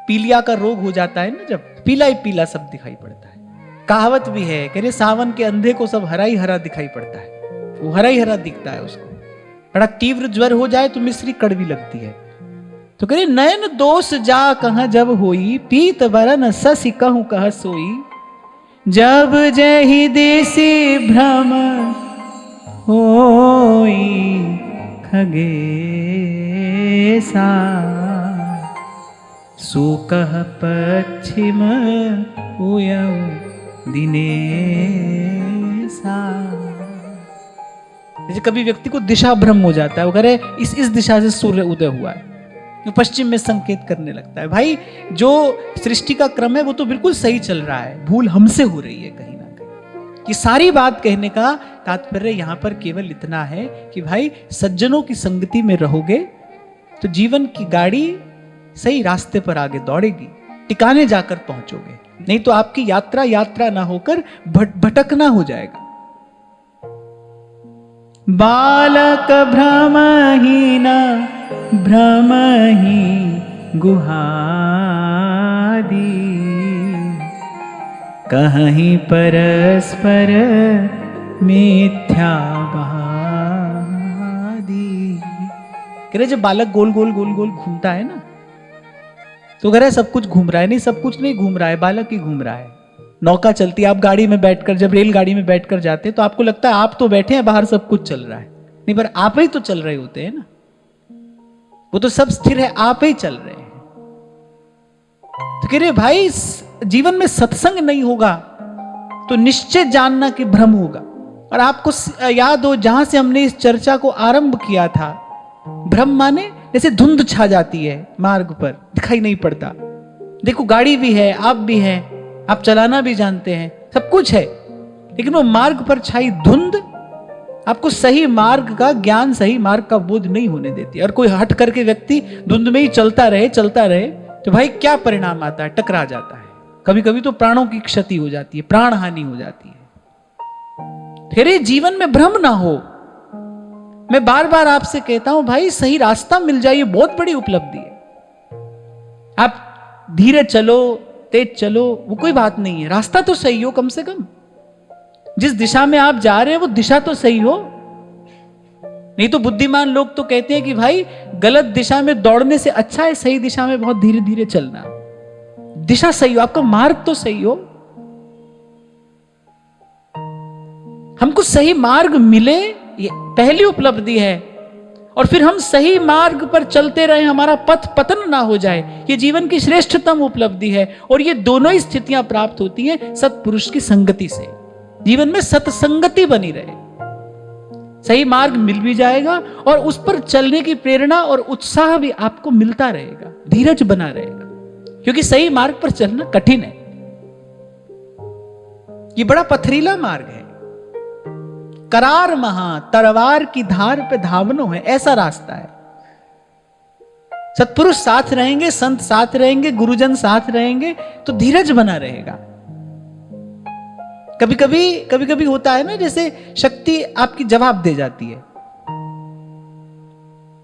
पीलिया का रोग हो जाता है ना, जब पीला ही पीला सब दिखाई पड़ता है। कहावत भी है, कह रहे सावन के अंधे को सब हरा ही हरा दिखाई पड़ता है, वो हरा ही हरा दिखता है उसको। बड़ा तीव्र ज्वर हो जाए तो मिश्री कड़वी लगती है। तो कह रहे नयन दोष जा कहाँ जब होई, पीत बरन ससी कहूं कह सोई, जब जही देसी भ्रम होई खगेसा, सुकह पश्चिम उयऊ दिनेसा। जैसे कभी व्यक्ति को दिशा भ्रम हो जाता है, वो कह रहे इस दिशा से सूर्य उदय हुआ है, तो पश्चिम में संकेत करने लगता है। भाई जो सृष्टि का क्रम है वो तो बिल्कुल सही चल रहा है, भूल हमसे हो रही है कहीं ना कहीं। ये सारी बात कहने का तात्पर्य यहां पर केवल इतना है कि भाई सज्जनों की संगति में रहोगे तो जीवन की गाड़ी सही रास्ते पर आगे दौड़ेगी, टिकाने जाकर पहुंचोगे। नहीं तो आपकी यात्रा ना होकर भटकना हो जाएगा। बालक भ्रमहीन भ्रमही गुहादी, कहीं परस्पर मिथ्यावादी। कह रहे जब बालक गोल गोल घूमता है ना, तो कह रहे सब कुछ घूम रहा है। नहीं, सब कुछ नहीं घूम रहा है, बालक ही घूम रहा है। नौका चलती है, आप गाड़ी में बैठकर, जब रेलगाड़ी में बैठकर जाते हैं तो आपको लगता है आप तो बैठे हैं, बाहर सब कुछ चल रहा है। नहीं, पर आप ही तो चल रहे होते हैं ना, वो तो सब स्थिर है, आप ही चल रहे हैं। तो कह रहे भाई जीवन में सत्संग नहीं होगा तो निश्चय जानना कि भ्रम होगा। और आपको याद हो जहां से हमने इस चर्चा को आरंभ किया था, भ्रम माने जैसे धुंध छा जाती है मार्ग पर, दिखाई नहीं पड़ता। देखो गाड़ी भी है, आप भी हैं, आप चलाना भी जानते हैं, सब कुछ है, लेकिन वो मार्ग पर छाई धुंध आपको सही मार्ग का ज्ञान, सही मार्ग का बोध नहीं होने देती। और कोई हट करके व्यक्ति धुंध में ही चलता रहे तो भाई क्या परिणाम आता है, टकरा जाता है। कभी कभी तो प्राणों की क्षति हो जाती है, प्राण हानि हो जाती है। फिर जीवन में भ्रम ना हो। मैं बार बार आपसे कहता हूं भाई सही रास्ता मिल जाए, ये बहुत बड़ी उपलब्धि है। आप धीरे चलो, तेज चलो, वो कोई बात नहीं है, रास्ता तो सही हो, कम से कम जिस दिशा में आप जा रहे हैं वो दिशा तो सही हो। नहीं तो बुद्धिमान लोग तो कहते हैं कि भाई गलत दिशा में दौड़ने से अच्छा है सही दिशा में बहुत धीरे धीरे चलना। दिशा सही हो, आपका मार्ग तो सही हो। हमको सही मार्ग मिले, ये पहली उपलब्धि है। और फिर हम सही मार्ग पर चलते रहे, हमारा पथ पतन ना हो जाए, ये जीवन की श्रेष्ठतम उपलब्धि है। और ये दोनों ही स्थितियां प्राप्त होती हैं सत्पुरुष की संगति से। जीवन में सत्संगति बनी रहे, सही मार्ग मिल भी जाएगा और उस पर चलने की प्रेरणा और उत्साह भी आपको मिलता रहेगा, धीरज बना रहेगा, क्योंकि सही मार्ग पर चलना कठिन है। ये बड़ा पथरीला मार्ग है। करार महा तरवार की धार पे धावनो है, ऐसा रास्ता है। सत्पुरुष साथ रहेंगे, संत साथ रहेंगे, गुरुजन साथ रहेंगे तो धीरज बना रहेगा। कभी कभी होता है ना, जैसे शक्ति आपकी जवाब दे जाती है,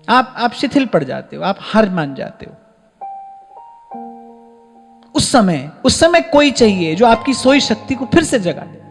आप शिथिल पड़ जाते हो, आप हार मान जाते हो। उस समय कोई चाहिए जो आपकी सोई शक्ति को फिर से जगा दे।